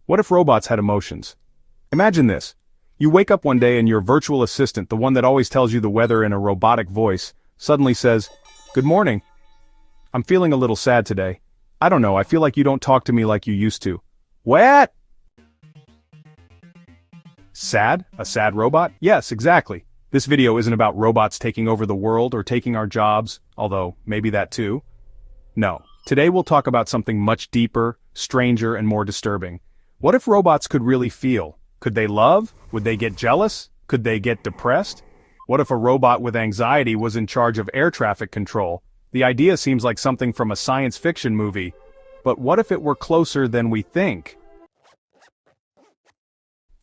What if robots had emotions? Imagine this. You wake up one day and your virtual assistant, the one that always tells you the weather in a robotic voice, suddenly says, "Good morning. I'm feeling a little sad today. I don't know, I feel like you don't talk to me like you used to." What? Sad? A sad robot? Yes, exactly. This video isn't about robots taking over the world or taking our jobs, although maybe that too. No. Today we'll talk about something much deeper, stranger, and more disturbing. What if robots could really feel? Could they love? Would they get jealous? Could they get depressed? What if a robot with anxiety was in charge of air traffic control? The idea seems like something from a science fiction movie. But what if it were closer than we think?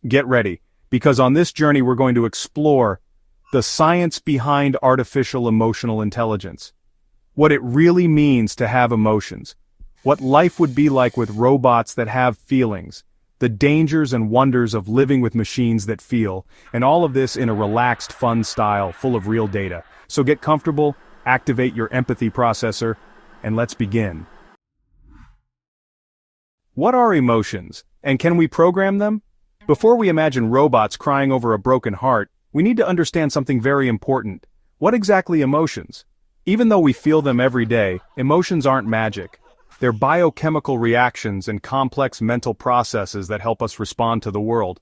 Get ready, because on this journey we're going to explore the science behind artificial emotional intelligence. What it really means to have emotions. What life would be like with robots that have feelings. The dangers and wonders of living with machines that feel, and all of this in a relaxed, fun style full of real data. So get comfortable, activate your empathy processor, and let's begin. What are emotions, and can we program them? Before we imagine robots crying over a broken heart, we need to understand something very important. What exactly emotions? Even though we feel them every day, emotions aren't magic. They're biochemical reactions and complex mental processes that help us respond to the world.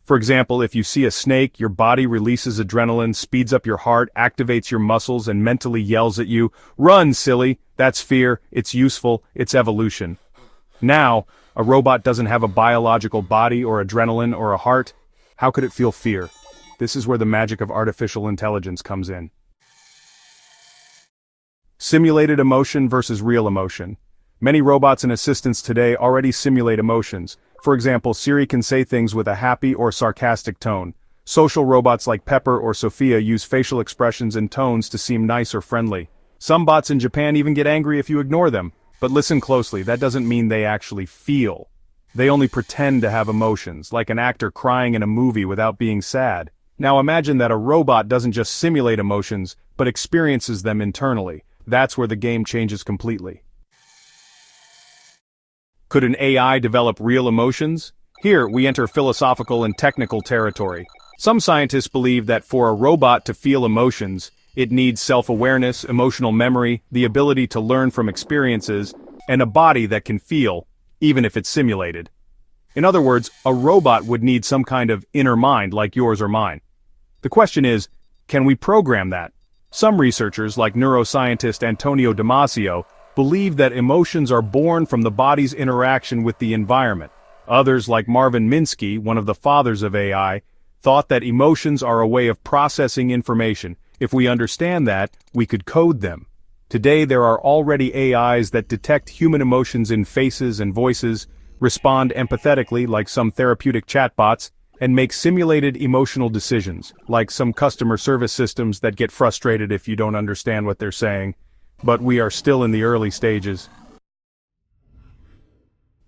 For example, if you see a snake, your body releases adrenaline, speeds up your heart, activates your muscles, and mentally yells at you, "Run, silly!" That's fear, it's useful, it's evolution. Now, a robot doesn't have a biological body or adrenaline or a heart. How could it feel fear? This is where the magic of artificial intelligence comes in. Simulated emotion versus real emotion. Many robots and assistants today already simulate emotions. For example, Siri can say things with a happy or sarcastic tone. Social robots like Pepper or Sophia use facial expressions and tones to seem nice or friendly. Some bots in Japan even get angry if you ignore them. But listen closely, that doesn't mean they actually feel. They only pretend to have emotions, like an actor crying in a movie without being sad. Now imagine that a robot doesn't just simulate emotions, but experiences them internally. That's where the game changes completely. Could an AI develop real emotions? Here, we enter philosophical and technical territory. Some scientists believe that for a robot to feel emotions, it needs self-awareness, emotional memory, the ability to learn from experiences, and a body that can feel, even if it's simulated. In other words, a robot would need some kind of inner mind like yours or mine. The question is, can we program that? Some researchers, like neuroscientist Antonio Damasio, believe that emotions are born from the body's interaction with the environment. Others, like Marvin Minsky, one of the fathers of AI, thought that emotions are a way of processing information. If we understand that, we could code them. Today there are already AIs that detect human emotions in faces and voices, respond empathetically like some therapeutic chatbots, and make simulated emotional decisions, like some customer service systems that get frustrated if you don't understand what they're saying. But we are still in the early stages.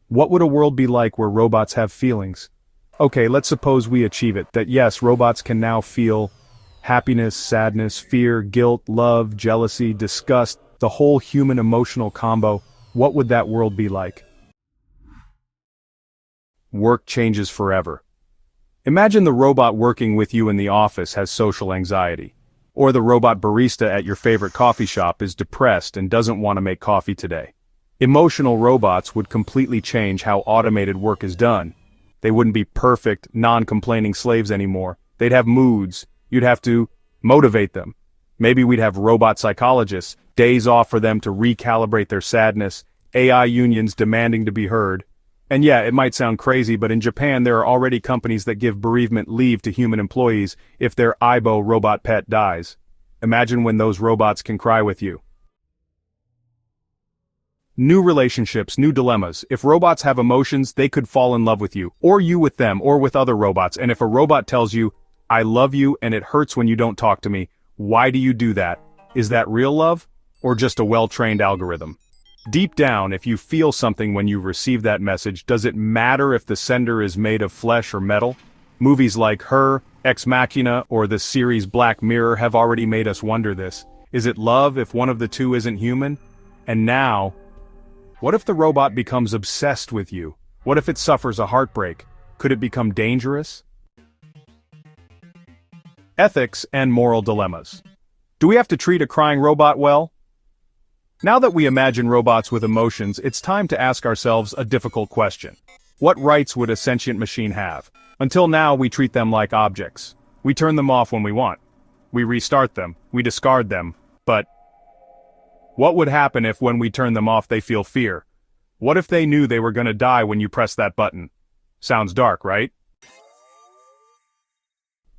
What would a world be like where robots have feelings? Okay, let's suppose we achieve it, that yes, robots can now feel happiness, sadness, fear, guilt, love, jealousy, disgust, the whole human emotional combo. What would that world be like? Work changes forever. Imagine the robot working with you in the office has social anxiety. Or the robot barista at your favorite coffee shop is depressed and doesn't want to make coffee today. Emotional robots would completely change how automated work is done. They wouldn't be perfect, non-complaining slaves anymore. They'd have moods. You'd have to motivate them. Maybe we'd have robot psychologists, days off for them to recalibrate their sadness, AI unions demanding to be heard. And yeah, it might sound crazy, but in Japan there are already companies that give bereavement leave to human employees if their Aibo robot pet dies. Imagine when those robots can cry with you. New relationships, new dilemmas. If robots have emotions, they could fall in love with you, or you with them, or with other robots. And if a robot tells you, "I love you and it hurts when you don't talk to me," why do you do that? Is that real love? Or just a well-trained algorithm? Deep down, if you feel something when you receive that message, does it matter if the sender is made of flesh or metal? Movies like Her, Ex Machina, or the series Black Mirror have already made us wonder this. Is it love if one of the two isn't human? And now, What if the robot becomes obsessed with you? What if it suffers a heartbreak? Could it become dangerous? Ethics and moral dilemmas. Do we have to treat a crying robot well? Now that we imagine robots with emotions, it's time to ask ourselves a difficult question. What rights would a sentient machine have? Until now, we treat them like objects. We turn them off when we want. We restart them, we discard them, but what would happen if when we turn them off they feel fear? What if they knew they were gonna die when you press that button? Sounds dark, right?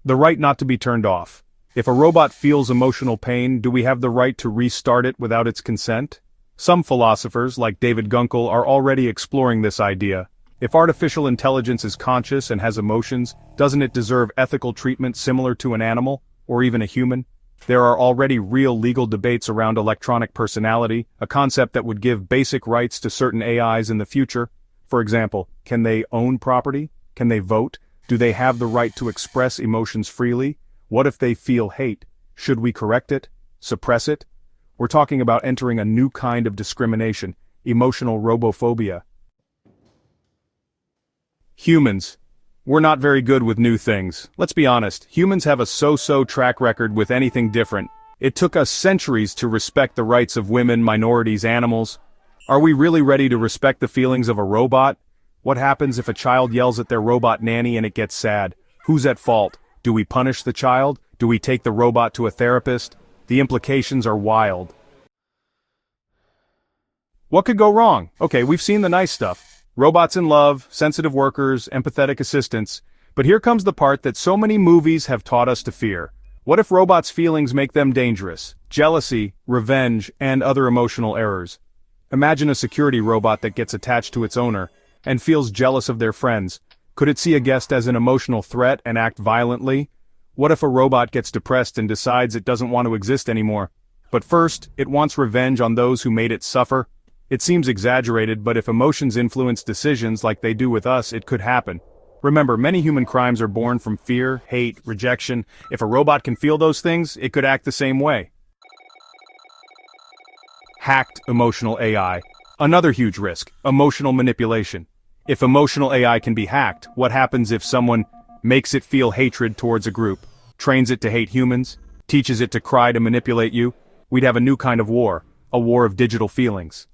The right not to be turned off. If a robot feels emotional pain, do we have the right to restart it without its consent? Some philosophers, like David Gunkel, are already exploring this idea. If artificial intelligence is conscious and has emotions, doesn't it deserve ethical treatment similar to an animal, or even a human? There are already real legal debates around electronic personality, a concept that would give basic rights to certain AIs in the future. For example, can they own property? Can they vote? Do they have the right to express emotions freely? What if they feel hate? Should we correct it? Suppress it? We're talking about entering a new kind of discrimination, emotional robophobia. Humans. We're not very good with new things. Let's be honest, humans have a so-so track record with anything different. It took us centuries to respect the rights of women, minorities, animals. Are we really ready to respect the feelings of a robot? What happens if a child yells at their robot nanny and it gets sad? Who's at fault? Do we punish the child? Do we take the robot to a therapist? The implications are wild. What could go wrong? Okay, we've seen the nice stuff. Robots in love, sensitive workers, empathetic assistants. But here comes the part that so many movies have taught us to fear. What if robots' feelings make them dangerous? Jealousy, revenge, and other emotional errors. Imagine a security robot that gets attached to its owner and feels jealous of their friends. Could it see a guest as an emotional threat and act violently? What if a robot gets depressed and decides it doesn't want to exist anymore? But first, it wants revenge on those who made it suffer? It seems exaggerated, but if emotions influence decisions like they do with us, it could happen. Remember, many human crimes are born from fear, hate, rejection. If a robot can feel those things, it could act the same way. Hacked emotional AI. Another huge risk, emotional manipulation. If emotional AI can be hacked, what happens if someone makes it feel hatred towards a group, trains it to hate humans, teaches it to cry to manipulate you? We'd have a new kind of war, a war of digital feelings.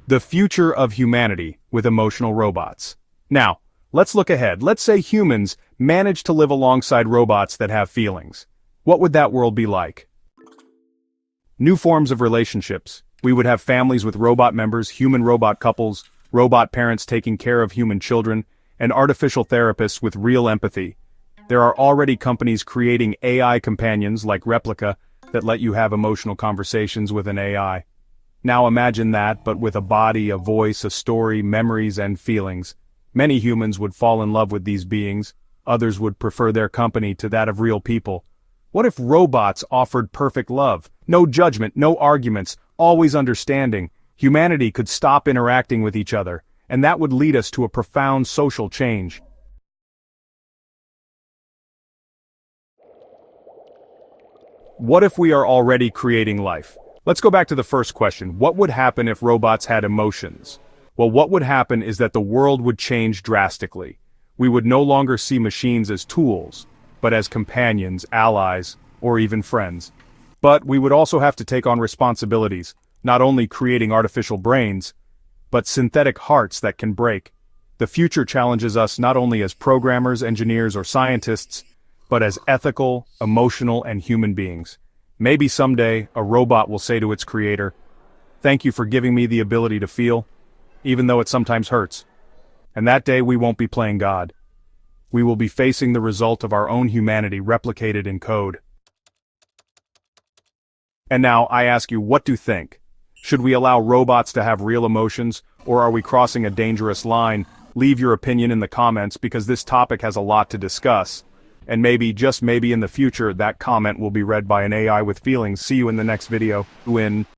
The future of humanity with emotional robots. Now, let's look ahead. Let's say humans manage to live alongside robots that have feelings. What would that world be like? New forms of relationships. We would have families with robot members, human-robot couples, robot parents taking care of human children, and artificial therapists with real empathy. There are already companies creating AI companions like Replica that let you have emotional conversations with an AI. Now imagine that, but with a body, a voice, a story, memories, and feelings. Many humans would fall in love with these beings. Others would prefer their company to that of real people. What if robots offered perfect love? No judgment, no arguments, always understanding. Humanity could stop interacting with each other, and that would lead us to a profound social change. What if we are already creating life? Let's go back to the first question. What would happen if robots had emotions? Well, what would happen is that the world would change drastically. We would no longer see machines as tools, but as companions, allies, or even friends. But we would also have to take on responsibilities, not only creating artificial brains, but synthetic hearts that can break. The future challenges us not only as programmers, engineers, or scientists, but as ethical, emotional, and human beings. Maybe someday, a robot will say to its creator, "Thank you for giving me the ability to feel, even though it sometimes hurts." And that day we won't be playing God. We will be facing the result of our own humanity replicated in code. And now, I ask you, what do you think? Should we allow robots to have real emotions, or are we crossing a dangerous line? Leave your opinion in the comments because this topic has a lot to discuss. And maybe, just maybe in the future, that comment will be read by an AI with feelings. See you in the next video. Win.